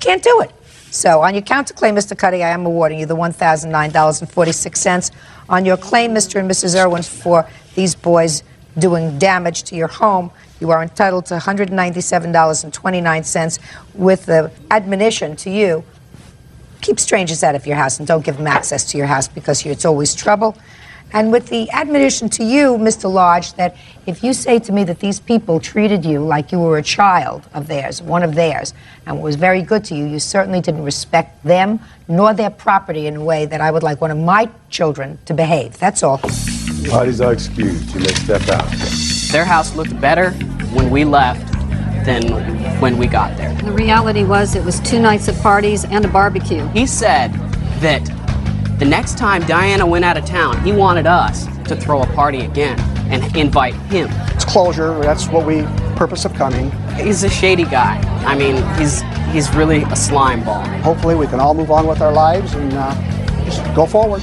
can't do it. So on your counterclaim, Mr. Cuddy, I am awarding you the $1,009.46. On your claim, Mr. and Mrs. Irwin, for these boys doing damage to your home, you are entitled to $197.29 with the admonition to you, keep strangers out of your house and don't give them access to your house because it's always trouble. And with the admonition to you, Mr. Lodge, that if you say to me that these people treated you like you were a child of theirs, one of theirs, and was very good to you, you certainly didn't respect them nor their property in a way that I would like one of my children to behave. That's all. Parties are excused. You may step out. Their house looked better when we left than when we got there. The reality was it was 2 nights of parties and a barbecue. He said that the next time Diana went out of town, he wanted us to throw a party again and invite him. It's closure. That's what we purpose of coming. He's a shady guy. I mean, he's really a slime ball. Hopefully we can all move on with our lives and just go forward.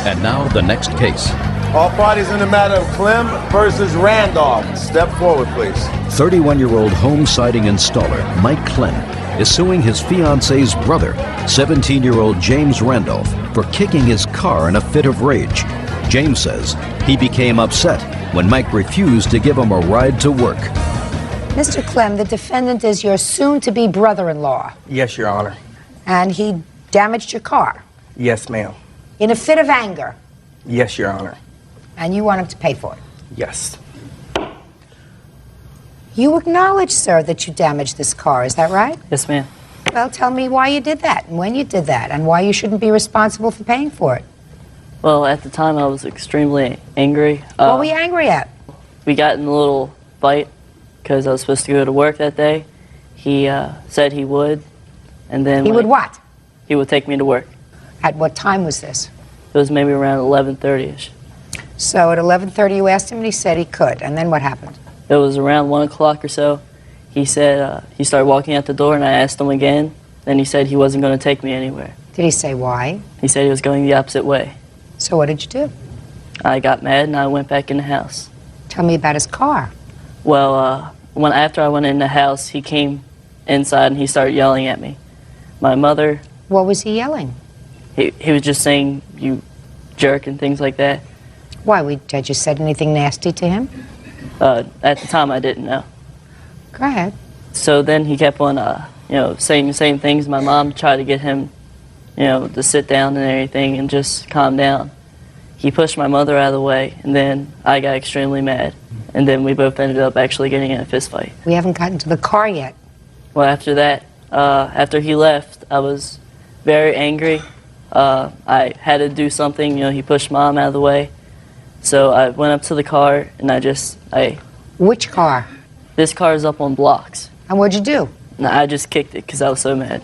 And now the next case. All parties in the matter of Clem versus Randolph. Step forward, please. 31-year-old home siding installer Mike Clem is suing his fiance's brother, 17-year-old James Randolph, for kicking his car in a fit of rage. James says he became upset when Mike refused to give him a ride to work. Mr. Clem, the defendant is your soon-to-be brother-in-law, Yes, Your Honor. and he damaged your car Yes, ma'am. in a fit of anger, Yes, Your Honor. and you want him to pay for it. Yes. You acknowledge, sir, that you damaged this car, is that right? Yes, ma'am. Well, tell me why you did that, and when you did that, and why you shouldn't be responsible for paying for it. Well, at the time I was extremely angry. What were you angry at? We got in a little fight because I was supposed to go to work that day. He said he would, and then He would what? He would take me to work. At what time was this? It was maybe around 11:30ish. So at 11:30 you asked him, and he said he could, and then what happened? It was around 1 o'clock or so. He said he started walking out the door, and I asked him again. Then he said he wasn't going to take me anywhere. Did he say why? He said he was going the opposite way. So what did you do? I got mad and I went back in the house. Tell me about his car. Well, after I went in the house, he came inside and he started yelling at me. My mother. What was he yelling? He was just saying, "You jerk," and things like that. Why, had you said anything nasty to him? At the time, I didn't know. Go ahead. So then he kept on, saying the same things. My mom tried to get him, to sit down and everything and just calm down. He pushed my mother out of the way, and then I got extremely mad. And then we both ended up actually getting in a fist fight. We haven't gotten to the car yet. Well, after that, after he left, I was very angry. I had to do something. He pushed Mom out of the way. So I went up to the car, and Which car? This car is up on blocks. And what'd you do? And I just kicked it because I was so mad.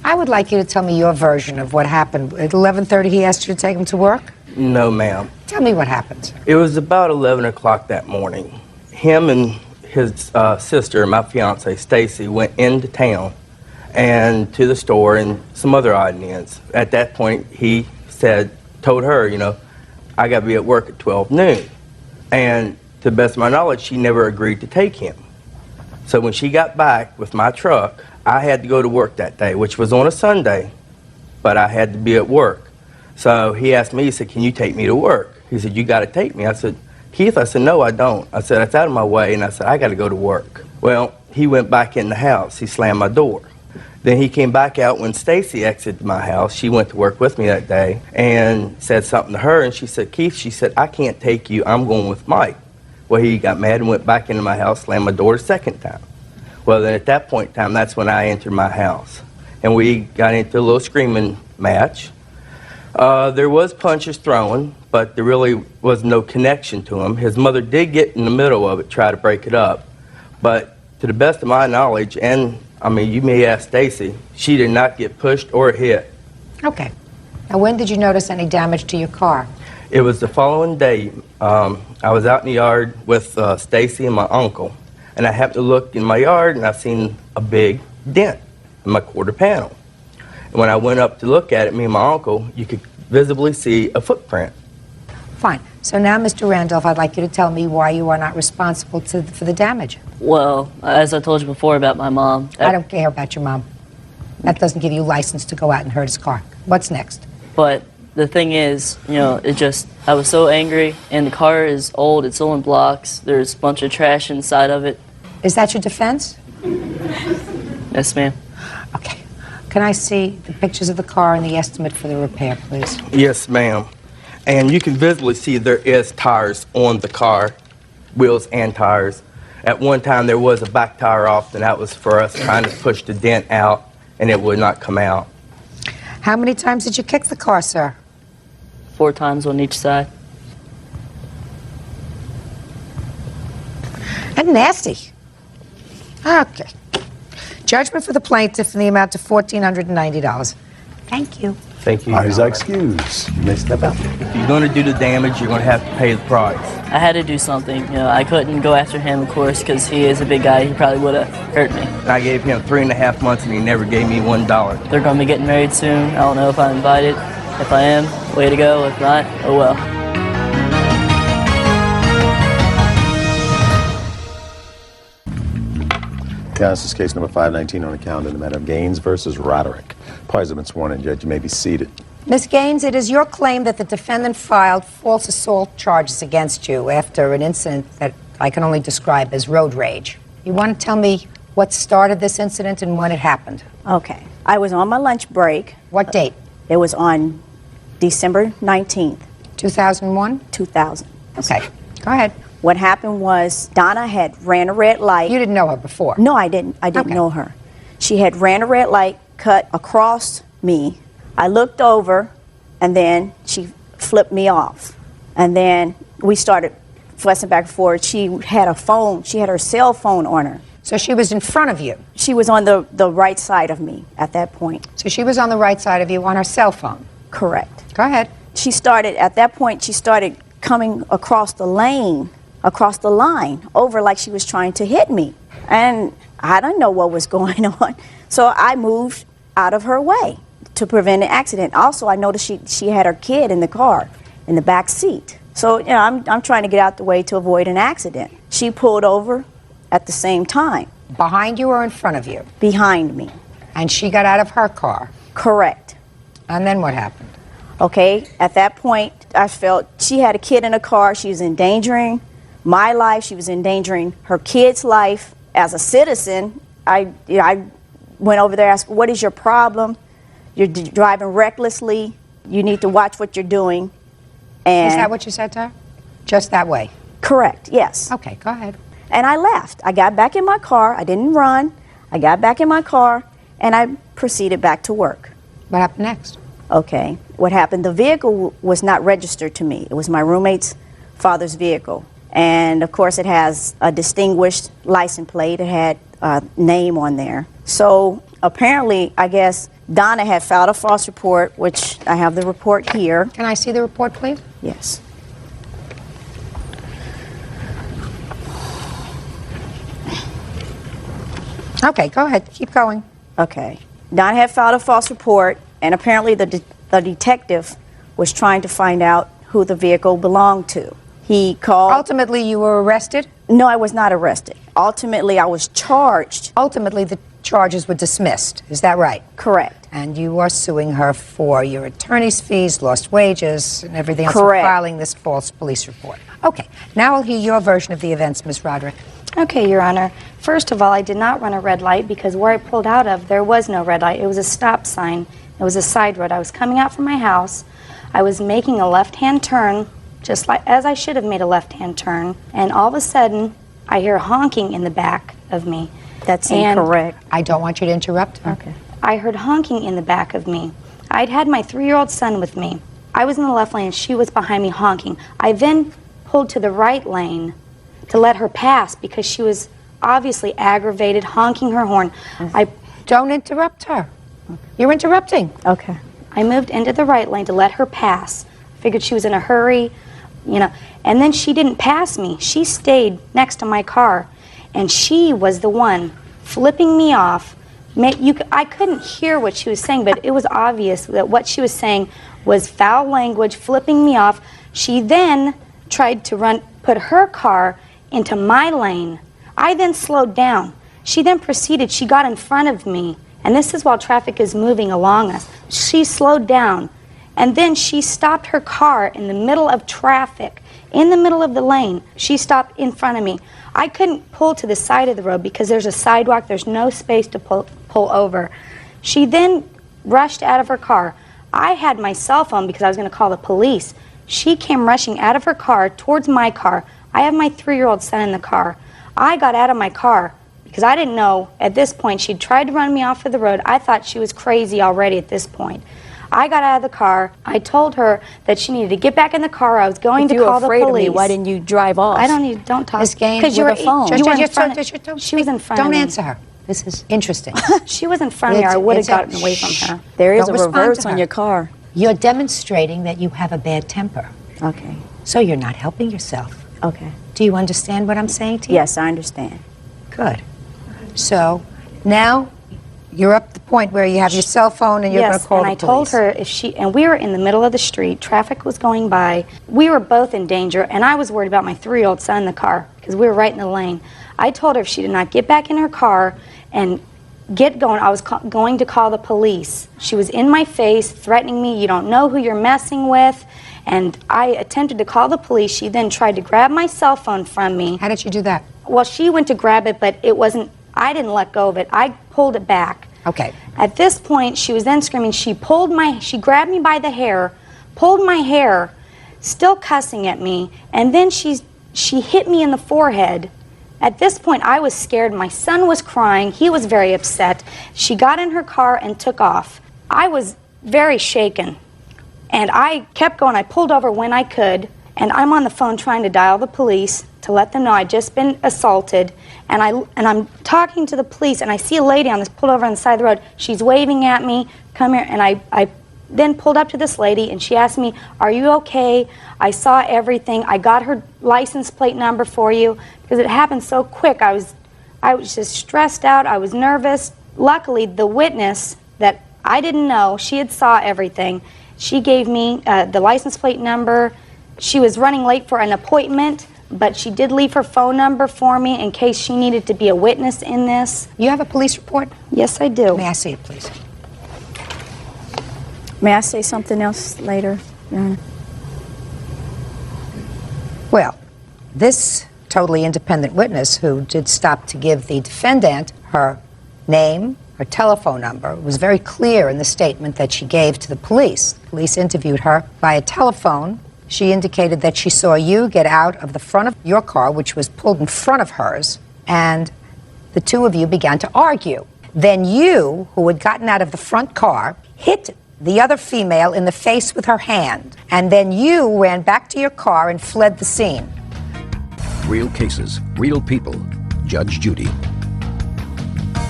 I would like you to tell me your version of what happened. At 11:30 he asked you to take him to work? No, ma'am. Tell me what happened. It was about 11 o'clock that morning. Him and his sister, my fiance, Stacy, went into town and to the store and some other odd and ends. At that point, he told her, I got to be at work at 12 noon. And to the best of my knowledge, she never agreed to take him. So when she got back with my truck, I had to go to work that day, which was on a Sunday, but I had to be at work. So he asked me, he said, can you take me to work? He said, you got to take me. I said, Keith, I said, no, I don't. I said, it's out of my way, and I said, I got to go to work. Well, he went back in the house. He slammed my door. Then he came back out when Stacy exited my house. She went to work with me that day and said something to her, and she said, Keith, she said, I can't take you. I'm going with Mike. Well, he got mad and went back into my house, slammed my door a second time. Well, then at that point in time, that's when I entered my house. And we got into a little screaming match. There was punches thrown, but there really was no connection to him. His mother did get in the middle of it, try to break it up. But to the best of my knowledge, and I mean, you may ask Stacy, she did not get pushed or hit. Okay. Now, when did you notice any damage to your car? It was the following day. I was out in the yard with Stacy and my uncle, and I happened to look in my yard, and I seen a big dent in my quarter panel. And when I went up to look at it, me and my uncle, you could visibly see a footprint. Fine. So now, Mr. Randolph, I'd like you to tell me why you are not responsible for the damage. Well, as I told you before about my mom. I don't care about your mom. That doesn't give you license to go out and hurt his car. What's next? But the thing is, I was so angry, and the car is old, it's all in blocks, there's a bunch of trash inside of it. Is that your defense? Yes, ma'am. Okay. Can I see the pictures of the car and the estimate for the repair, please? Yes, ma'am. And you can visibly see there is tires on the car, wheels and tires. At one time there was a back tire off, and that was for us trying to push the dent out, and it would not come out. How many times did you kick the car, sir? 4 times on each side. And nasty. Okay. Judgment for the plaintiff in the amount of $1,490. Thank you. Thank you. Eyes excused. You may step out. If you're going to do the damage, you're going to have to pay the price. I had to do something. I couldn't go after him, of course, because he is a big guy. He probably would have hurt me. I gave him 3.5 months, and he never gave me $1. They're going to be getting married soon. I don't know if I'm invited. If I am, way to go. If not, oh well. Yeah, this is case number 519 on the calendar in the matter of Gaines versus Roderick. Parties have been sworn in, Judge. You may be seated. Ms. Gaines, it is your claim that the defendant filed false assault charges against you after an incident that I can only describe as road rage. You want to tell me what started this incident and when it happened? Okay. I was on my lunch break. What date? It was on December 19th. 2001? 2000. Okay. Go ahead. What happened was Donna had ran a red light. You didn't know her before? No, I didn't. I didn't know her. She had ran a red light, cut across me. I looked over, and then she flipped me off. And then we started fussing back and forth. She had a phone. She had her cell phone on her. So she was in front of you? She was on the right side of me at that point. So she was on the right side of you on her cell phone? Correct. Go ahead. She started, at that point, she started coming across the line, over like she was trying to hit me. And I didn't know what was going on. So I moved out of her way to prevent an accident. Also, I noticed she had her kid in the car, in the back seat. So, I'm trying to get out the way to avoid an accident. She pulled over at the same time. Behind you or in front of you? Behind me. And she got out of her car? Correct. And then what happened? Okay, at that point, I felt she had a kid in a car. She was endangering my life. She was endangering her kid's life. As a citizen, I went over there and asked, what is your problem? You're driving recklessly. You need to watch what you're doing. And is that what you said to her? Just that way? Correct, yes. Okay, go ahead. And I left. I got back in my car. I didn't run. I got back in my car, and I proceeded back to work. What happened next? Okay. What happened, the vehicle was not registered to me. It was my roommate's father's vehicle. And, of course, it has a distinguished license plate. It had a name on there. So, apparently, I guess, Donna had filed a false report, which I have the report here. Can I see the report, please? Yes. Okay, go ahead. Keep going. Okay. Donna had filed a false report, and apparently the detective was trying to find out who the vehicle belonged to. He called... Ultimately, you were arrested? No, I was not arrested. Ultimately, I was charged. Ultimately, the charges were dismissed. Is that right? Correct. And you are suing her for your attorney's fees, lost wages, and everything else Correct. for filing this false police report. Okay. Now I'll hear your version of the events, Ms. Roderick. Okay, Your Honor. First of all, I did not run a red light because where I pulled out of, there was no red light. It was a stop sign. It was a side road. I was coming out from my house. I was making a left-hand turn, just like as I should have made a left-hand turn, and all of a sudden, I hear honking in the back of me. That's incorrect. I don't want you to interrupt her. Okay. I heard honking in the back of me. I'd had my 3-year-old son with me. I was in the left lane and she was behind me honking. I then pulled to the right lane to let her pass because she was obviously aggravated, honking her horn. Don't interrupt her. You're interrupting. Okay. I moved into the right lane to let her pass. Figured she was in a hurry, and then she didn't pass me. She stayed next to my car, and she was the one flipping me off. I couldn't hear what she was saying, but it was obvious that what she was saying was foul language, flipping me off. She then tried to put her car into my lane. I then slowed down. She then proceeded, she got in front of me, and this is while traffic is moving along us. She slowed down, and then she stopped her car in the middle of traffic, in the middle of the lane. She stopped in front of me. I couldn't pull to the side of the road because there's a sidewalk, there's no space to pull over. She then rushed out of her car. I had my cell phone because I was going to call the police. She came rushing out of her car towards my car. I have my 3-year-old son in the car. I got out of my car because I didn't know at this point she'd tried to run me off of the road. I thought she was crazy already at this point. I got out of the car. I told her that she needed to get back in the car. I was going to call the police. If you were afraid of me, why didn't you drive off? Don't talk. Ms. Gaines, because you were with a phone. You were in Just- front just- of, don't she was in front of Don't me. answer her. This is interesting. She was in front of me, or I would have gotten away from her. There is Don't a respond reverse to on her. your car. You're demonstrating that you have a bad temper. Okay. So you're not helping yourself. Okay. Do you understand what I'm saying to you? Yes, I understand. Good. So now you're up to the point where you have your cell phone and you're going to call the and police. I told her if she, and we were in the middle of the street, traffic was going by, we were both in danger, and I was worried about my 3-year-old son in the car because we were right in the lane. I told her if she did not get back in her car and get going, I was going to call the police. She was in my face, threatening me, you don't know who you're messing with, and I attempted to call the police. She then tried to grab my cell phone from me. How did you do that? Well, she went to grab it, but it wasn't, I didn't let go of it. I pulled it back. Okay. At this point, she was then screaming. She grabbed me by the hair, pulled my hair, still cussing at me, and then she hit me in the forehead. At this point, I was scared. My son was crying. He was very upset. She got in her car and took off. I was very shaken, and I kept going. I pulled over when I could, and I'm on the phone trying to dial the police to let them know I'd just been assaulted. And I'm talking to the police, and I see a lady on this pulled over on the side of the road. She's waving at me, come here, and I then pulled up to this lady, and she asked me, "Are you okay? I saw everything. I got her license plate number for you," because it happened so quick. I was just stressed out. I was nervous. Luckily, the witness that I didn't know, she had saw everything. She gave me the license plate number. She was running late for an appointment, but she did leave her phone number for me in case she needed to be a witness in this. You have a police report? Yes, I do. May I see it, please? May I say something else later? Yeah. Well, this totally independent witness who did stop to give the defendant her name, her telephone number, was very clear in the statement that she gave to the police. The police interviewed her via telephone. She indicated that she saw you get out of the front of your car, which was pulled in front of hers, and the two of you began to argue. Then you, who had gotten out of the front car, hit the other female in the face with her hand, and then you ran back to your car and fled the scene. Real cases, real people. Judge Judy.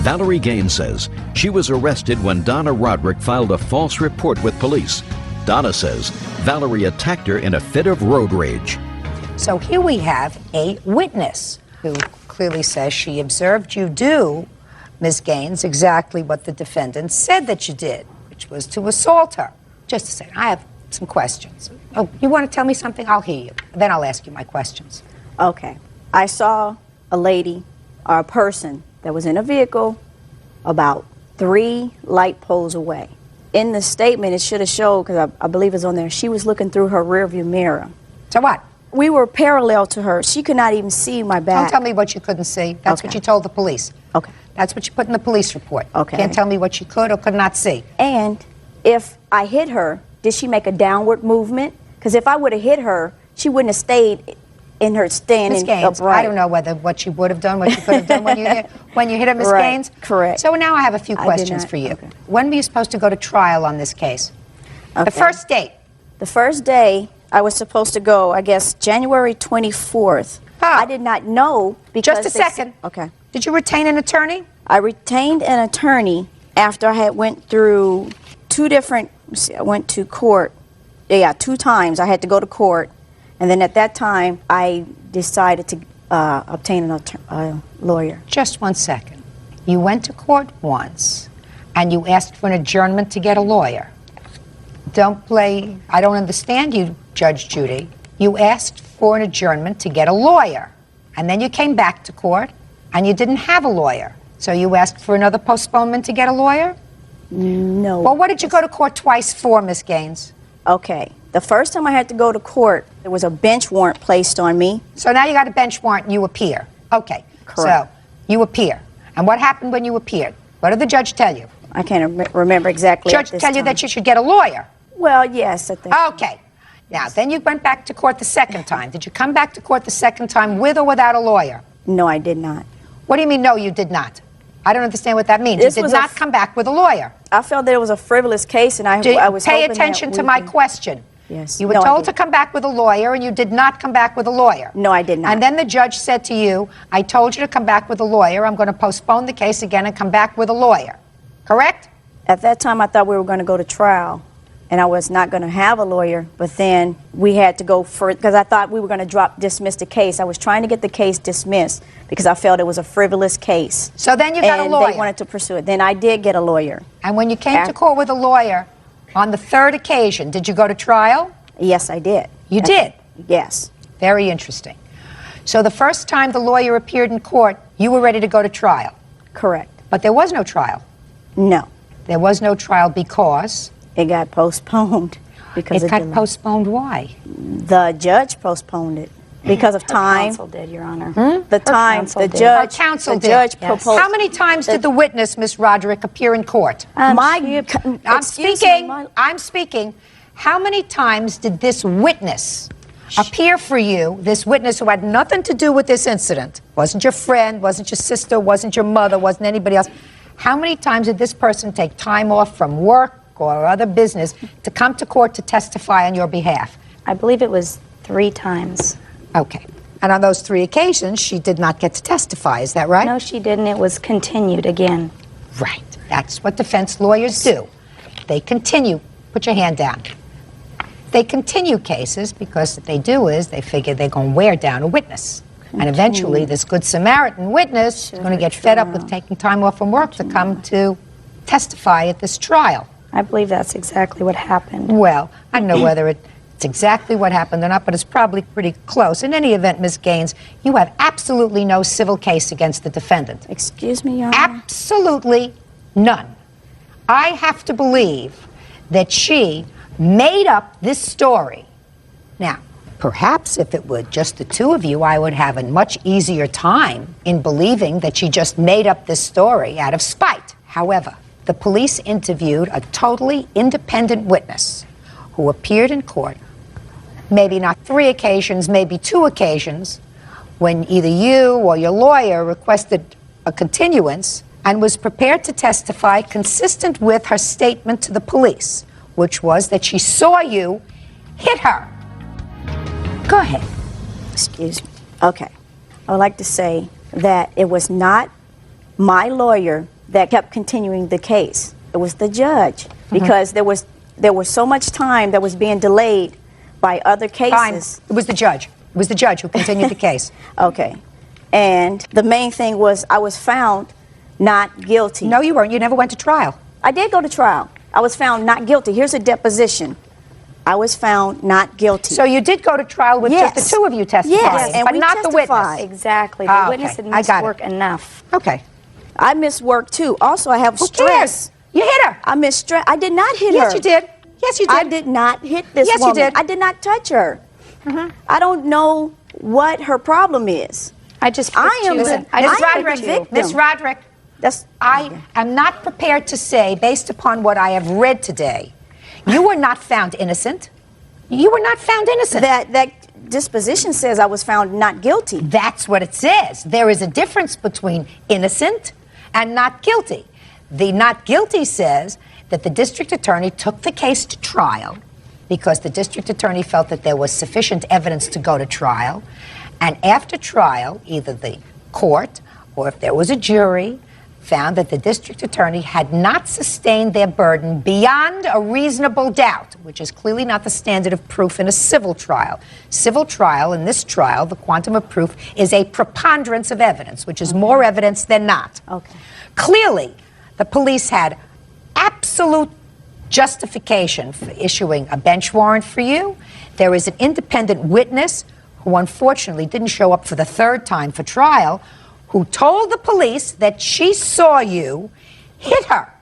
Valerie Gaines says she was arrested when Donna Roderick filed a false report with police. Donna says Valerie attacked her in a fit of road rage. So here we have a witness who clearly says she observed you do, Ms. Gaines, exactly what the defendant said that you did, which was to assault her. Just a second, I have some questions. Oh, you want to tell me something? I'll hear you. Then I'll ask you my questions. Okay. I saw a lady or a person that was in a vehicle about 3 light poles away. In the statement, it should have showed, because I believe it's on there, she was looking through her rearview mirror. So what? We were parallel to her. She could not even see my back. Don't tell me what you couldn't see. That's what you told the police. Okay. That's what you put in the police report. Okay. Can't tell me what you could or could not see. And if I hit her, did she make a downward movement? Because if I would have hit her, she wouldn't have stayed in her standing Ms. Gaines, upright. I don't know what you would have done, what you could have done when you hit her, Ms. Right, Gaines. correct. So now I have a few I did questions not- for you. okay. When were you supposed to go to trial on this case? The Okay. first date. The first day I was supposed to go, I guess, January 24th. Ah. I did not know because Just a they second. Okay. Did you retain an attorney? I retained an attorney after I had went through 2 different, I went to court. Yeah, 2 times I had to go to court. And then at that time, I decided to obtain a lawyer. Just one second. You went to court once, and you asked for an adjournment to get a lawyer. Don't play, I don't understand you, Judge Judy. you asked for an adjournment to get a lawyer. And then you came back to court and you didn't have a lawyer. So you asked for another postponement to get a lawyer? No. Well, what did you go to court twice for, Miss Gaines? Okay. The first time I had to go to court, there was a bench warrant placed on me. So now you got a bench warrant and you appear. Okay. Correct. So you appear. And what happened when you appeared? What did the judge tell you? I can't remember exactly. Judge tell you that you should get a lawyer. Well, yes, I think. Okay. Now, then you went back to court the second time. Did you come back to court the second time with or without a lawyer? No, I did not. What do you mean, no, you did not? I don't understand what that means. This You did was not come back with a lawyer. I felt that it was a frivolous case, and I was Pay hoping attention that to we my could- question. Yes. You were No, I told to didn't. come back with a lawyer, and you did not come back with a lawyer. No, I did not. And then the judge said to you, I told you to come back with a lawyer. I'm going to postpone the case again and come back with a lawyer. Correct? At that time, I thought we were going to go to trial, and I was not going to have a lawyer. But then we had to go for it because I thought we were going to dismiss the case. I was trying to get the case dismissed because I felt it was a frivolous case. So then you got a And lawyer. they wanted to pursue it. Then I did get a lawyer. And when you came to court with a lawyer on the third occasion, did you go to trial? Yes, I did. You did? Yes. Very interesting. So the first time the lawyer appeared in court, you were ready to go to trial. Correct. But there was no trial. No. There was no trial because It got postponed. Because it of got delay. postponed. Why? The judge postponed it because of time. Counsel did, Your Honor. The time. counsel The did. judge. Our counsel the did. judge Yes. proposed. How many times did the witness, Miss Roderick, appear in court? I'm I'm speaking. How many times did this witness appear for you, this witness who had nothing to do with this incident, wasn't your friend, wasn't your sister, wasn't your mother, wasn't anybody else? How many times did this person take time off from work or other business to come to court to testify on your behalf? I believe it was 3 times. Okay. And on those 3 occasions, she did not get to testify, is that right? No, she didn't. It was continued again. Right. That's what defense lawyers do. They continue. Put your hand down. They continue cases because what they do is they figure they're going to wear down a witness. And eventually, this Good Samaritan witness is going to get fed up with taking time off from work to come to testify at this trial. I believe that's exactly what happened. Well, I don't know whether it's exactly what happened or not, but it's probably pretty close. In any event, Ms. Gaines, you have absolutely no civil case against the defendant. Excuse me, Your Honor? Absolutely none. I have to believe that she made up this story. Now, perhaps if it were just the two of you, I would have a much easier time in believing that she just made up this story out of spite. However, the police interviewed a totally independent witness who appeared in court, maybe not 3 occasions, maybe 2 occasions, when either you or your lawyer requested a continuance and was prepared to testify consistent with her statement to the police, which was that she saw you hit her. Go ahead. Excuse me. Okay. I would like to say that it was not my lawyer that kept continuing the case. It was the judge because there was so much time that was being delayed by other cases. Fine. It was the judge. It was the judge who continued the case. Okay. And the main thing was I was found not guilty. No, you weren't. You never went to trial. I did go to trial. I was found not guilty. Here's a deposition. I was found not guilty. So you did go to trial with just the two of you testifying, Yes, and but we not the testified. witness. Exactly. The Ah, witness okay. had I missed got it. work enough. Okay. I missed work too. Also, I have Who stress. cares? You hit her. I missed stress. I did not hit her. Yes, you did. Yes, you did. I did not hit this Yes, you woman. did. I did not touch her. I don't know what her problem is. I just I picked am you. the- I Miss just picked Roderick, you. victim. Miss Roderick, That's I am not prepared to say, based upon what I have read today, you were not found innocent. You were not found innocent. that disposition says I was found not guilty. That's what it says. There is a difference between innocent and not guilty. The not guilty says that the district attorney took the case to trial because the district attorney felt that there was sufficient evidence to go to trial. And after trial, either the court or if there was a jury found that the district attorney had not sustained their burden beyond a reasonable doubt, which is clearly not the standard of proof in a civil trial. Civil trial, in this trial, the quantum of proof is a preponderance of evidence, which is more evidence than not. Okay. Clearly, the police had absolute justification for issuing a bench warrant for you. There is an independent witness who unfortunately didn't show up for the third time for trial, who told the police that she saw you hit her.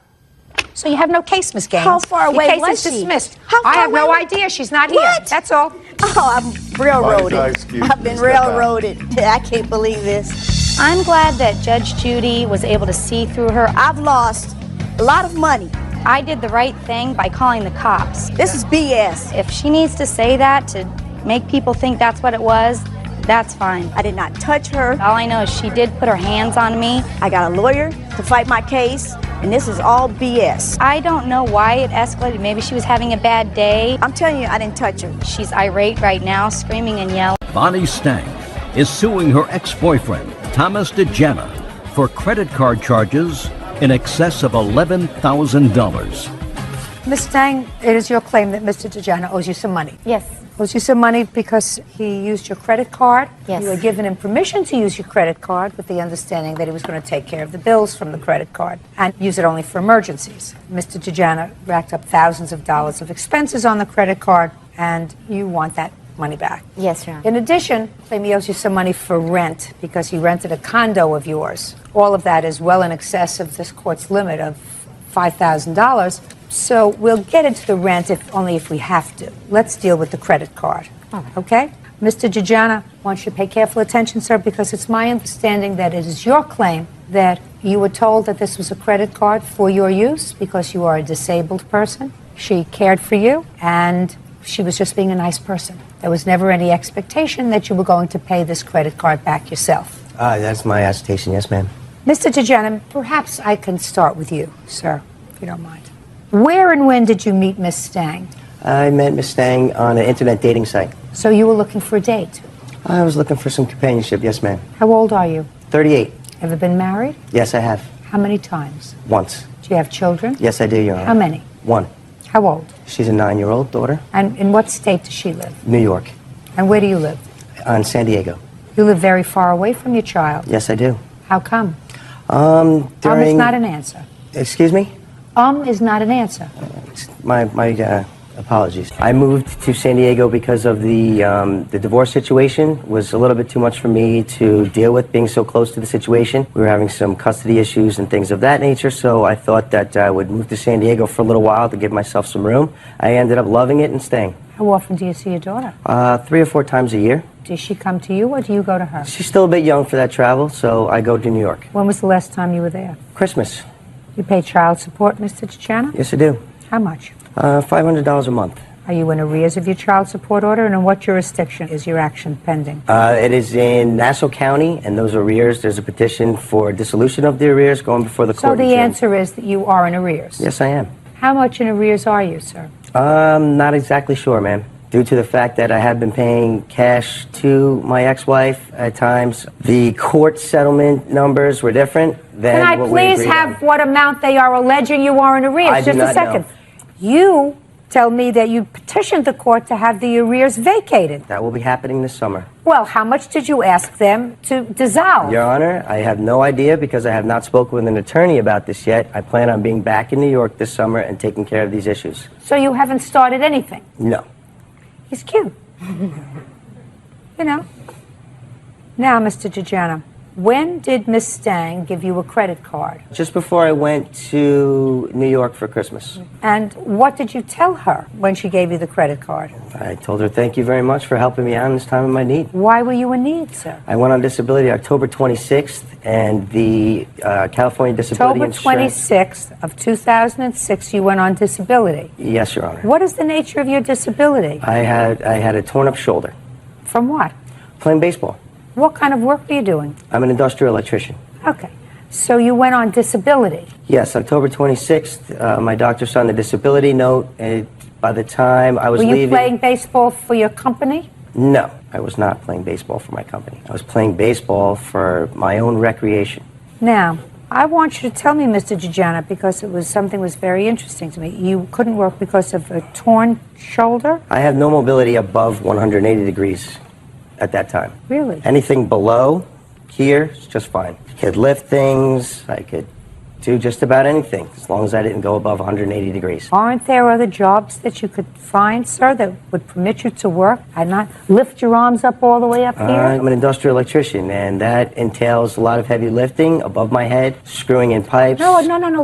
So you have no case, Miss Gaines. How far away Your case was is she? dismissed. How far I have no away? idea. She's not here. What? That's all. Oh, I'm railroaded. excuses. I've been Step back. railroaded. I can't believe this. I'm glad that Judge Judy was able to see through her. I've lost a lot of money. I did the right thing by calling the cops. This is BS. If she needs to say that to make people think that's what it was, that's fine. I did not touch her. All I know is she did put her hands on me. I got a lawyer to fight my case, and this is all BS. I don't know why it escalated. Maybe she was having a bad day. I'm telling you, I didn't touch her. She's irate right now, screaming and yelling. Bonnie Stang is suing her ex-boyfriend, Thomas DeJana, for credit card charges in excess of $11,000. Ms. Stang, it is your claim that Mr. DeJana owes you some money. Yes. Owes you some money because he used your credit card. Yes. You were given him permission to use your credit card with the understanding that he was going to take care of the bills from the credit card and use it only for emergencies. Mr. DeJana racked up thousands of dollars of expenses on the credit card, and you want that money back. Yes, Your Honor. In addition, claim he owes you some money for rent because he rented a condo of yours. All of that is well in excess of this court's limit of $5,000. So we'll get into the rent only if we have to. Let's deal with the credit card. Okay? Mr. DeJana wants you to pay careful attention, sir, because it's my understanding that it is your claim that you were told that this was a credit card for your use because you are a disabled person. She cared for you, and she was just being a nice person. There was never any expectation that you were going to pay this credit card back yourself. That's my attestation, yes, ma'am. Mr. DeJana, perhaps I can start with you, sir, if you don't mind. Where and when did you meet Miss Stang? I met Miss Stang on an internet dating site. So you were looking for a date. I was looking for some companionship, yes, ma'am. How old are you? 38. Ever been married? Yes, I have. How many times? Once. Do you have children? Yes, I do, Your Honor. How many? One. How old? She's a 9-year-old daughter. And in what state does she live? New York. And where do you live? On San Diego. You live very far away from your child. Yes, I do. How come? During... is not an answer. Excuse me? Is not an answer. My apologies. I moved to San Diego because of the divorce situation. Was a little bit too much for me to deal with, being so close to the situation. We were having some custody issues and things of that nature, so I thought that I would move to San Diego for a little while to give myself some room. I ended up loving it and staying. How often do you see your daughter? 3 or 4 times a year. Does she come to you or do you go to her? She's still a bit young for that travel, so I go to New York. When was the last time you were there? Christmas. You pay child support, Mr. DeJana? Yes, I do. How much? $500 a month. Are you in arrears of your child support order, and in what jurisdiction is your action pending? It is in Nassau County, and those arrears, there's a petition for dissolution of the arrears going before the court. So the answer is that you are in arrears? Yes, I am. How much in arrears are you, sir? Not exactly sure, ma'am. Due to the fact that I have been paying cash to my ex-wife at times, the court settlement numbers were different than Can I what we please agreed have on. what amount they are alleging you are in arrears? I do Just a not second. know. You tell me that you petitioned the court to have the arrears vacated. That will be happening this summer. Well, how much did you ask them to dissolve? Your Honor, I have no idea because I have not spoken with an attorney about this yet. I plan on being back in New York this summer and taking care of these issues. So you haven't started anything? No. He's cute. You know. Now, Mr. DeJana, when did Miss Stang give you a credit card? Just before I went to New York for Christmas. And what did you tell her when she gave you the credit card? I told her thank you very much for helping me out in this time of my need. Why were you in need, sir? I went on disability October 26th, and the California Disability October Insurance... 26th of 2006, you went on disability. Yes, Your Honor. What is the nature of your disability? I had a torn-up shoulder. From what? Playing baseball. What kind of work were you doing? I'm an industrial electrician. Okay. So you went on disability. Yes, October 26th, my doctor signed the disability note. By the time I was leaving... Were you playing baseball for your company? No, I was not playing baseball for my company. I was playing baseball for my own recreation. Now, I want you to tell me, Mr. DeJana, because something was very interesting to me. You couldn't work because of a torn shoulder? I have no mobility above 180 degrees at that time. Really? Anything below here is just fine. I could lift things, I could do just about anything, as long as I didn't go above 180 degrees. Aren't there other jobs that you could find, sir, that would permit you to work and not lift your arms up all the way up here? I'm an industrial electrician, and that entails a lot of heavy lifting above my head, screwing in pipes. No.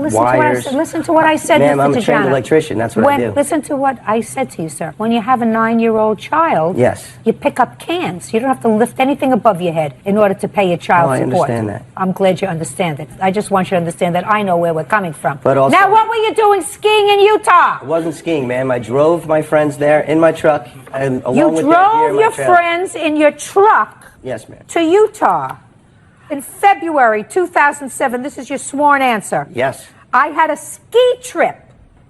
Listen wires. to what I said. Listen to what I said, Ma'am, Mr. I'm a trained Tajana. electrician. That's what I do. Listen to what I said to you, sir. When you have a 9-year-old child, Yes. you pick up cans. You don't have to lift anything above your head in order to pay your child I support. understand that. I'm glad you understand it. I just want you to understand that I know where we're coming from. But also- now, what were you doing skiing in Utah? I wasn't skiing, ma'am. I drove my friends there in my truck, and along You with their gear drove in my your trailer. friends in your truck Yes, ma'am. to Utah in February 2007. This is your sworn answer. Yes. I had a ski trip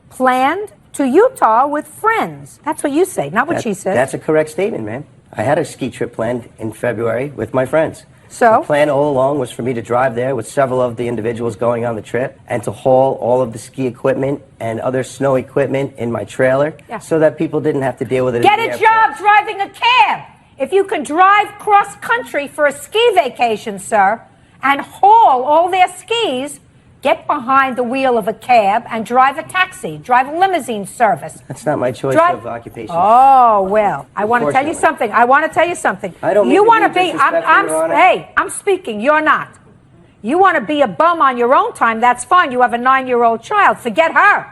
planned to Utah with friends. That's what you say, not what she says. That's a correct statement, ma'am. I had a ski trip planned in February with my friends. So? The plan all along was for me to drive there with several of the individuals going on the trip and to haul all of the ski equipment and other snow equipment in my trailer so that people didn't have to deal with it. Get at the a airport. job driving a cab. If you can drive cross country for a ski vacation, sir, and haul all their skis, get behind the wheel of a cab and drive a taxi, drive a limousine service. That's not my choice Drive- of occupation. Oh, well, I want to tell you something. I want to tell you something. I don't mean You to want be disrespectful, Your Honor. hey, I'm speaking. You're not. You want to be a bum on your own time. That's fine. You have a 9-year-old child. Forget her.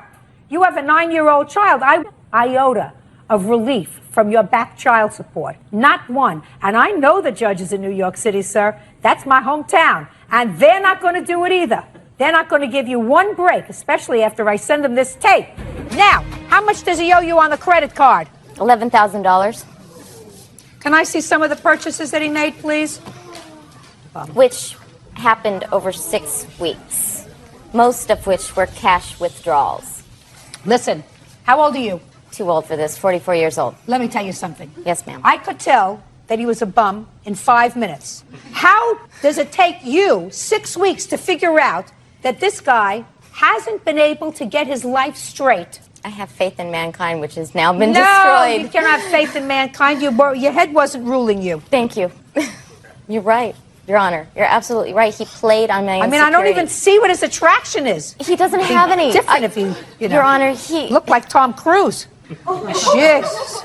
You have a 9-year-old child. Iota of relief from your back child support. Not one. And I know the judges in New York City, sir. That's my hometown. And they're not going to do it either. They're not going to give you one break, especially after I send them this tape. Now, how much does he owe you on the credit card? $11,000. Can I see some of the purchases that he made, please? Which happened over 6 weeks, most of which were cash withdrawals. Listen, how old are you? Too old for this, 44 years old. Let me tell you something. Yes, ma'am. I could tell that he was a bum in 5 minutes. How does it take you 6 weeks to figure out that this guy hasn't been able to get his life straight? I have faith in mankind, which has now been No, destroyed. you cannot have faith in mankind. Your head wasn't ruling you. Thank you. You're right, Your Honor. You're absolutely right. He played on my I mean, I don't even see what his attraction is. He doesn't It'd be have any. different if you know. Your Honor, he... Looked like Tom Cruise. Jesus.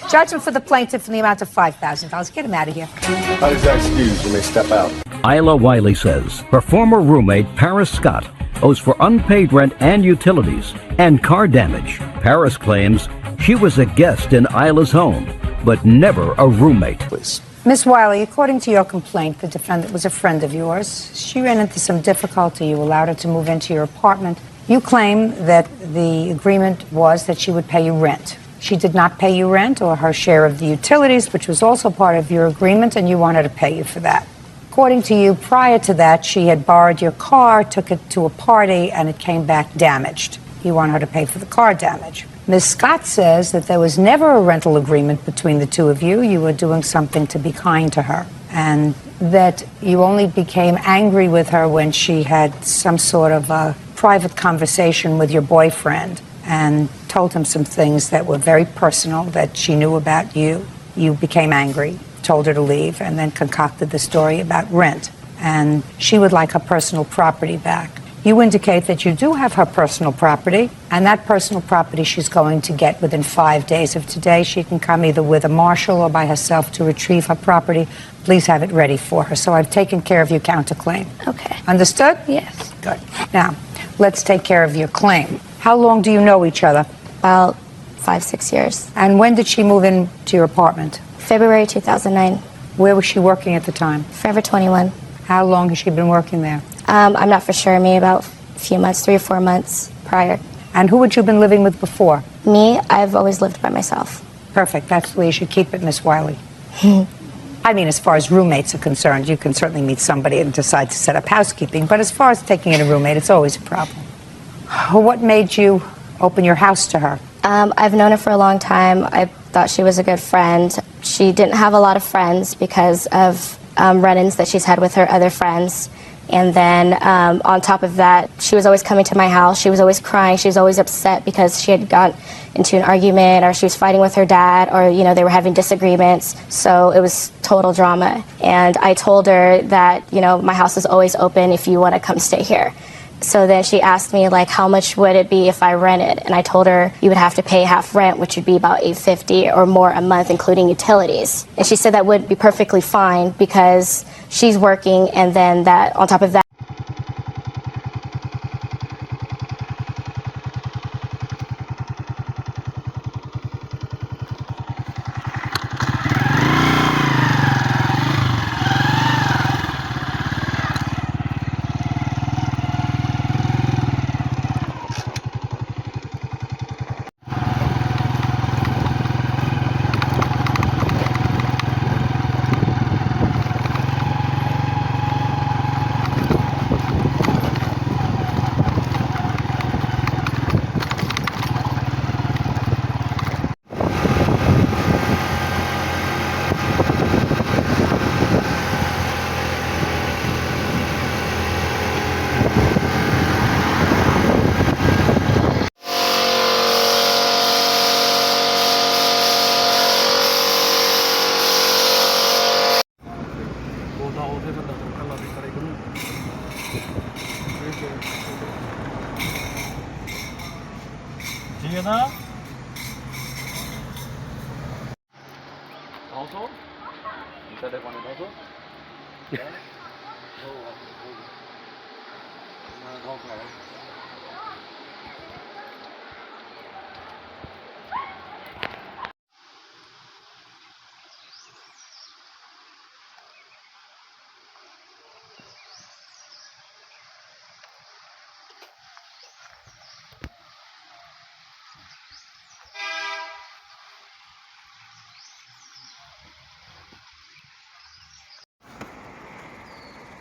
Judgment for the plaintiff in the amount of $5,000. Get him out of here. How does that excuse? You may step out. Isla Wiley says her former roommate, Paris Scott, owes for unpaid rent and utilities and car damage. Paris claims she was a guest in Isla's home, but never a roommate. Please. Miss Wiley, according to your complaint, the defendant was a friend of yours. She ran into some difficulty. You allowed her to move into your apartment. You claim that the agreement was that she would pay you rent. She did not pay you rent or her share of the utilities, which was also part of your agreement, and you wanted to pay you for that. According to you, prior to that, she had borrowed your car, took it to a party, and it came back damaged. You want her to pay for the car damage. Ms. Scott says that there was never a rental agreement between the two of you. You were doing something to be kind to her, and that you only became angry with her when she had some sort of a private conversation with your boyfriend and told him some things that were very personal that she knew about you. You became angry, told her to leave, and then concocted the story about rent. And she would like her personal property back. You indicate that you do have her personal property, and that personal property she's going to get within 5 days of today. She can come either with a marshal or by herself to retrieve her property. Please have it ready for her. So I've taken care of your counterclaim. Okay. Understood? Yes. Good. Now, let's take care of your claim. How long do you know each other? About 5-6 years. And when did she move into your apartment? February 2009. Where was she working at the time? Forever 21. How long has she been working there? I'm not for sure. Maybe about a few months, 3 or 4 months prior. And who had you been living with before? Me, I've always lived by myself. Perfect. That's the way you should keep it, Miss Wiley. I mean, as far as roommates are concerned, you can certainly meet somebody and decide to set up housekeeping. But as far as taking in a roommate, it's always a problem. What made you open your house to her? I've known her for a long time. I thought she was a good friend. She didn't have a lot of friends because of run-ins that she's had with her other friends. And then on top of that, she was always coming to my house. She was always crying. She was always upset because she had got into an argument or she was fighting with her dad or, you know, they were having disagreements. So it was total drama. And I told her that, you know, my house is always open if you want to come stay here. So then she asked me, like, how much would it be if I rented? And I told her you would have to pay half rent, which would be about $850 or more a month, including utilities. And she said that would be perfectly fine because she's working, and then that on top of that. 지은아? 어서? 인사대관에 어서?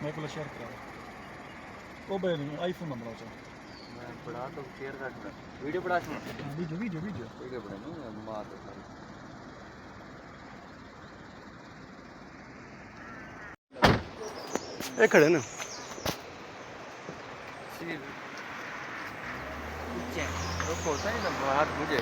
मेरे को share करा ओ भाई iPhone number हो मैं बड़ा तो share कर video बड़ा सुन वीडियो वीडियो वीडियो वीडियो बड़ा नहीं मार दो ये खड़े ना सिर ऊंचे वो फोटो है ना बाहर मुझे